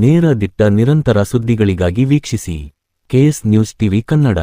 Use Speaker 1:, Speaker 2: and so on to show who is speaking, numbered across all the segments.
Speaker 1: ನೇರ ದಿಟ್ಟ ನಿರಂತರ ಸುದ್ದಿಗಳಿಗಾಗಿ ವೀಕ್ಷಿಸಿ KS news TV Kannada.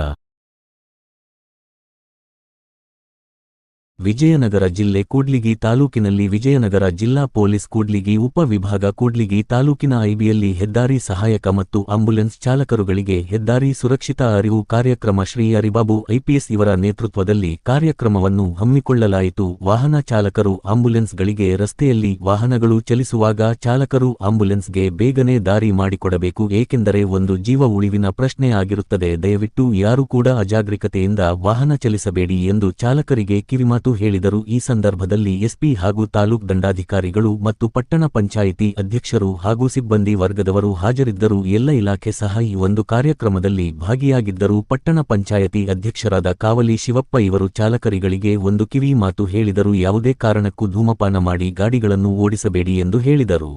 Speaker 1: Vijayanagara ಜಿಲ್ಲೆ ಕೂಡ್ಲಿಗಿ ತಾಲೂಕಿನಲ್ಲಿ ವಿಜಯನಗರ ಜಿಲ್ಲಾ ಪೊಲೀಸ್ ಕೂಡ್ಲಿಗಿ ಉಪವಿಭಾಗ ಕೂಡ್ಲಿಗಿ ತಾಲೂಕಿನ ಐಬಿಯಲ್ಲಿ ಹೆದ್ದಾರಿ ಸಹಾಯಕ ಮತ್ತು ಆಂಬ್ಯುಲೆನ್ಸ್ ಚಾಲಕರುಗಳಿಗೆ ಹೆದ್ದಾರಿ ಸುರಕ್ಷಿತಾ ಅರಿವು ಕಾರ್ಯಕ್ರಮ ಶ್ರೀ ಹರಿಬಾಬು ಐಪಿಎಸ್ ಇವರ ನೇತೃತ್ವದಲ್ಲಿ ಕಾರ್ಯಕ್ರಮವನ್ನು ಹಮ್ಮಿಕೊಳ್ಳಲಾಯಿತು. ವಾಹನ ಚಾಲಕರು ಆಂಬ್ಯುಲೆನ್ಸ್ಗಳಿಗೆ ರಸ್ತೆಯಲ್ಲಿ ವಾಹನಗಳು ಚಲಿಸುವಾಗ ಚಾಲಕರು ಆಂಬ್ಯುಲೆನ್ಸ್ಗೆ ಬೇಗನೆ ದಾರಿ ಮಾಡಿಕೊಡಬೇಕು, ಏಕೆಂದರೆ ಒಂದು ಜೀವ ಉಳಿವಿನ ಪ್ರಶ್ನೆ ಆಗಿರುತ್ತದೆ. ದಯವಿಟ್ಟು ಯಾರೂ ಕೂಡ ಅಜಾಗರೂಕತೆಯಿಂದ ವಾಹನ ಚಲಿಸಬೇಡಿ ಎಂದು ಚಾಲಕರಿಗೆ ಕಿವಿಮಾತು ಹೇಳಿದರು. ಈ ಸಂದರ್ಭದಲ್ಲಿ ಎಸ್ಪಿ ಹಾಗೂ ತಾಲೂಕ್ ದಂಡಾಧಿಕಾರಿಗಳು ಮತ್ತು ಪಟ್ಟಣ ಪಂಚಾಯಿತಿ ಅಧ್ಯಕ್ಷರು ಹಾಗೂ ಸಿಬ್ಬಂದಿ ವರ್ಗದವರು ಹಾಜರಿದ್ದರು. ಎಲ್ಲ ಇಲಾಖೆ ಸಹ ಈ ಒಂದು ಕಾರ್ಯಕ್ರಮದಲ್ಲಿ ಭಾಗಿಯಾಗಿದ್ದರು. ಪಟ್ಟಣ ಪಂಚಾಯಿತಿ ಅಧ್ಯಕ್ಷರಾದ ಕಾವಲಿ ಶಿವಪ್ಪ ಇವರು ಚಾಲಕರಿಗೆ ಒಂದು ಕಿವಿ ಮಾತು ಹೇಳಿದರು. ಯಾವುದೇ ಕಾರಣಕ್ಕೂ ಧೂಮಪಾನ ಮಾಡಿ ಗಾಡಿಗಳನ್ನು ಓಡಿಸಬೇಡಿ ಎಂದು ಹೇಳಿದರು.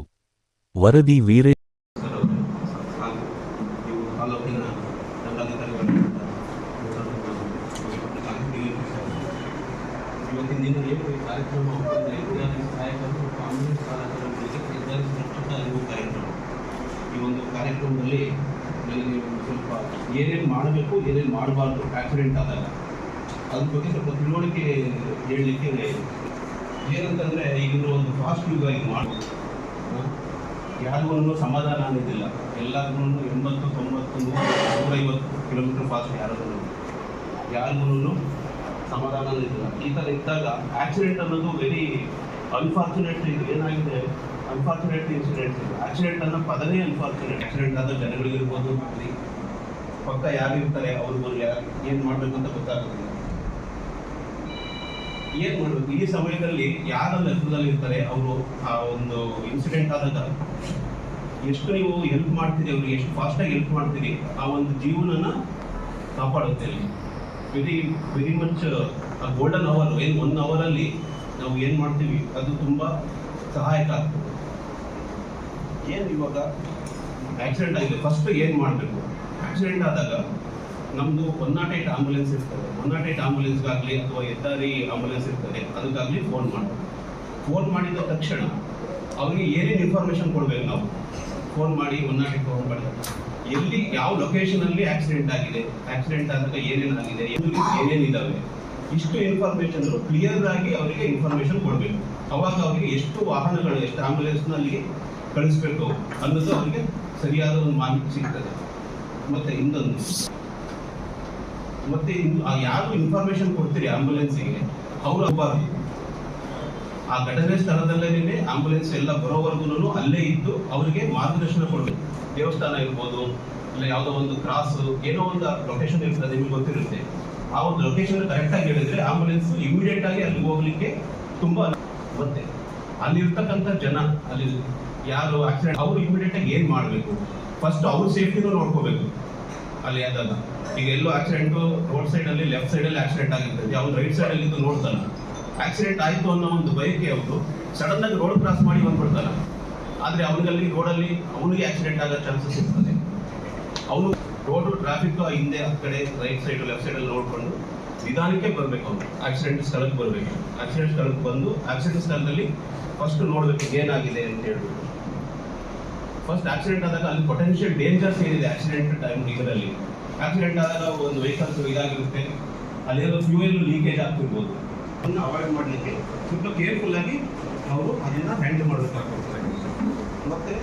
Speaker 1: ವರದಿ ವೀರೇ
Speaker 2: ಇವತ್ತಿನ ದಿನ ಏನು ಕಾರ್ಯಕ್ರಮ ಹೆದ್ದಾರಿ ಸಹಾಯಕರು ಮತ್ತು ಆಂಬ್ಯುಲೆನ್ಸ್ ಚಾಲಕರುಗಳಿಗೆ ಹೆದ್ದಾರಿ ಸುರಕ್ಷತಾ ಅರಿವು ಕಾರ್ಯಕ್ರಮ. ಈ ಒಂದು ಕಾರ್ಯಕ್ರಮದಲ್ಲಿ ನನಗೆ ಸ್ವಲ್ಪ ಏನೇನು ಮಾಡಬೇಕು, ಏನೇನು ಮಾಡಬಾರ್ದು ಆಕ್ಸಿಡೆಂಟ್ ಆದಾಗ ಅದ್ರ ಬಗ್ಗೆ ಸ್ವಲ್ಪ ತಿಳುವಳಿಕೆ ಹೇಳಲಿಕ್ಕೆ ಏನಂತಂದರೆ, ಈಗಿನ ಒಂದು ಫಾಸ್ಟ್ ಯುಗ ಇದು ಮಾಡ್ಬೋದು. ಯಾರಿಗೂ ಸಮಾಧಾನ ಅನ್ನೋದಿಲ್ಲ. ಎಲ್ಲರಿಗೂ 80, 90, 100, 150 ಕಿಲೋಮೀಟರ್ ಫಾಸ್ಟ್ ಯಾರಿಗೂ ಸಮಾಧಾನ ಇಲ್ಲ. ಈ ಥರ ಇದ್ದಾಗ ಆಕ್ಸಿಡೆಂಟ್ ಅನ್ನೋದು ವೆರಿ ಅನ್ಫಾರ್ಚುನೇಟ್. ಇದು ಏನಾಗಿದೆ, ಅನ್ಫಾರ್ಚುನೇಟ್ ಇನ್ಸಿಡೆಂಟ್ಸ್ ಇದೆ. ಆಕ್ಸಿಡೆಂಟ್ ಅನ್ನೋ ಪದನೇ ಅನ್ಫಾರ್ಚುನೇಟ್. ಆಕ್ಸಿಡೆಂಟ್ ಆದ ಜನಗಳಿಗಿರ್ಬೋದು, ಪಕ್ಕ ಯಾರಿರ್ತಾರೆ ಅವ್ರಿಗೂ ಏನು ಮಾಡಬೇಕು ಅಂತ ಗೊತ್ತಾಗೋದಿಲ್ಲ. ಏನು ಮಾಡಬೇಕು ಈ ಸಮಯದಲ್ಲಿ, ಯಾರ ಲೆಕ್ಕದಲ್ಲಿ ಇರ್ತಾರೆ ಅವರು ಆ ಒಂದು ಇನ್ಸಿಡೆಂಟ್ ಆದಾಗ ಎಷ್ಟು ನೀವು ಹೆಲ್ಪ್ ಮಾಡ್ತೀರಿ, ಅವ್ರಿಗೆ ಎಷ್ಟು ಫಾಸ್ಟಾಗಿ ಹೆಲ್ಪ್ ಮಾಡ್ತೀರಿ, ಆ ಒಂದು ಜೀವನನ ಕಾಪಾಡುತ್ತೆ. ವೆರಿ ಮಚ್ ಆ ಗೋಲ್ಡನ್ ಅವರ್, ಏನು 1 ಅವರಲ್ಲಿ ನಾವು ಏನು ಮಾಡ್ತೀವಿ ಅದು ತುಂಬ ಸಹಾಯಕ ಆಗ್ತದೆ. ಏನು ಇವಾಗ ಆಕ್ಸಿಡೆಂಟ್ ಆಗಿದೆ, ಫಸ್ಟ್ ಏನು ಮಾಡಬೇಕು? ಆಕ್ಸಿಡೆಂಟ್ ಆದಾಗ ನಮ್ಮದು 108 ಆಂಬ್ಯುಲೆನ್ಸ್ ಇರ್ತದೆ. 108 ಆಂಬ್ಯುಲೆನ್ಸ್ಗಾಗಲಿ ಅಥವಾ ಹೆದ್ದಾರಿ ಆಂಬ್ಯುಲೆನ್ಸ್ ಇರ್ತದೆ, ಅದಕ್ಕಾಗಲಿ ಫೋನ್ ಮಾಡಬೇಕು. ಫೋನ್ ಮಾಡಿದ ತಕ್ಷಣ ಅವರಿಗೆ ಏನೇನು ಇನ್ಫಾರ್ಮೇಷನ್ ಕೊಡಬೇಕು ನಾವು? ಫೋನ್ ಮಾಡಿ 108 ಫೋನ್ ಮಾಡಿ ಎಲ್ಲಿ ಯಾವ ಲೊಕೇಶನಲ್ಲಿ ಆಕ್ಸಿಡೆಂಟ್ ಆಗಿದೆ, ಆಕ್ಸಿಡೆಂಟ್ ಆದಾಗ ಏನೇನಾಗಿದೆ, ಏನೇನಿದ್ದಾವೆ, ಇಷ್ಟು ಇನ್ಫಾರ್ಮೇಷನ್ ಕ್ಲಿಯರ್ ಆಗಿ ಅವರಿಗೆ ಇನ್ಫಾರ್ಮೇಷನ್ ಕೊಡಬೇಕು. ಅವಾಗ ಅವರಿಗೆ ಎಷ್ಟು ವಾಹನಗಳು, ಎಷ್ಟು ಆಂಬ್ಯುಲೆನ್ಸ್ನಲ್ಲಿ ಕಳಿಸ್ಬೇಕು ಅನ್ನೋದು ಅವರಿಗೆ ಸರಿಯಾದ ಒಂದು ಮಾಹಿತಿ ಸಿಗ್ತದೆ. ಮತ್ತೆ ಇನ್ನೊಂದು, ಯಾರು ಇನ್ಫಾರ್ಮೇಷನ್ ಕೊಡ್ತೀರಿ ಆಂಬ್ಯುಲೆನ್ಸಿಗೆ, ಅವರು ಅಬ್ಬಾರ್ದು ಆ ಘಟನೆ ಸ್ಥಳದಲ್ಲೇ ಆಂಬ್ಯುಲೆನ್ಸ್ ಎಲ್ಲ ಬರೋವರೆಗೂ ಅಲ್ಲೇ ಇದ್ದು ಅವರಿಗೆ ಮಾರ್ಗದರ್ಶನ ಕೊಡಬೇಕು. ದೇವಸ್ಥಾನ ಇರ್ಬೋದು, ಇಲ್ಲ ಯಾವುದೋ ಒಂದು ಕ್ರಾಸ್, ಏನೋ ಒಂದು ಲೊಕೇಶನ್ ಇರ್ತದೆ, ನಿಮಗೆ ಗೊತ್ತಿರುತ್ತೆ. ಆ ಒಂದು ಲೊಕೇಶನ್ ಕರೆಕ್ಟಾಗಿ ಹೇಳಿದ್ರೆ ಆಂಬ್ಯುಲೆನ್ಸ್ ಇಮಿಡಿಯೇಟ್ ಆಗಿ ಅಲ್ಲಿ ಹೋಗ್ಲಿಕ್ಕೆ ತುಂಬಾ. ಮತ್ತೆ ಅಲ್ಲಿರ್ತಕ್ಕಂಥ ಜನ, ಅಲ್ಲಿ ಯಾರು ಆಕ್ಸಿಡೆಂಟ್, ಅವರು ಇಮಿಡಿಯೇಟ್ ಆಗಿ ಏನು ಮಾಡಬೇಕು? ಫಸ್ಟ್ ಅವ್ರ ಸೇಫ್ಟಿನೂ ನೋಡ್ಕೋಬೇಕು. ಅಲ್ಲಿ ಆದಾಗ ಈಗ ಎಲ್ಲೋ ಆಕ್ಸಿಡೆಂಟು ರೋಡ್ ಸೈಡಲ್ಲಿ, ಲೆಫ್ಟ್ ಸೈಡಲ್ಲಿ ಆಕ್ಸಿಡೆಂಟ್ ಆಗಿರ್ತದೆ, ಅವ್ನು ರೈಟ್ ಸೈಡಲ್ಲಿ ಇದ್ದು ನೋಡ್ತಾನೆ. ಆಕ್ಸಿಡೆಂಟ್ ಆಯಿತು ಅನ್ನೋ ಒಂದು ಬಯಕೆ ಅವರು ಸಡನ್ ಆಗಿ ರೋಡ್ ಕ್ರಾಸ್ ಮಾಡಿ ಬಂದ್ಬಿಡ್ತಾನೆ. ಆದರೆ ಅವನಿಗಲ್ಲಿ ರೋಡಲ್ಲಿ ಅವನಿಗೆ ಆಕ್ಸಿಡೆಂಟ್ ಆಗೋ ಚಾನ್ಸಸ್ ಇರ್ತದೆ. ಅವನು ರೋಡು ಟ್ರಾಫಿಕ್ ಹಿಂದೆ ಆ ಕಡೆ ರೈಟ್ ಸೈಡ್ ಲೆಫ್ಟ್ ಸೈಡಲ್ಲಿ ನೋಡಿಕೊಂಡು ನಿಧಾನಕ್ಕೆ ಬರಬೇಕು. ಅವನು ಆಕ್ಸಿಡೆಂಟ್ ಸ್ಥಳಕ್ಕೆ ಬರಬೇಕು. ಆಕ್ಸಿಡೆಂಟ್ ಸ್ಥಳಕ್ಕೆ ಬಂದು ಆಕ್ಸಿಡೆಂಟ್ ಸ್ಥಳದಲ್ಲಿ ಫಸ್ಟ್ ನೋಡಬೇಕು ಏನಾಗಿದೆ ಅಂತ ಹೇಳ್ಬಿಟ್ಟು. ಫಸ್ಟ್ ಆಕ್ಸಿಡೆಂಟ್ ಆದಾಗ ಅಲ್ಲಿ ಪೊಟೆನ್ಷಿಯಲ್ ಡೇಂಜರ್ಸ್ ಏನಿದೆ ಆಕ್ಸಿಡೆಂಟ್ ಟೈಮ್ ಇದರಲ್ಲಿ. ಆಕ್ಸಿಡೆಂಟ್ ಆದಾಗ ಒಂದು ವೆಹಿಕಲ್ಸ್ ಇದಾಗಿರುತ್ತೆ, ಅಲ್ಲೇನೋ ಫ್ಯೂಯಲ್ ಲೀಕೇಜ್ ಆಗ್ತಿರ್ಬೋದು. ಅದನ್ನು ಅವಾಯ್ಡ್ ಮಾಡಲಿಕ್ಕೆ ಸ್ವಲ್ಪ ಕೇರ್ಫುಲ್ ಆಗಿ ಅವರು ಅದನ್ನು ಹ್ಯಾಂಡಲ್ ಮಾಡಬೇಕಾಗ್ತದೆ. ಮತ್ತು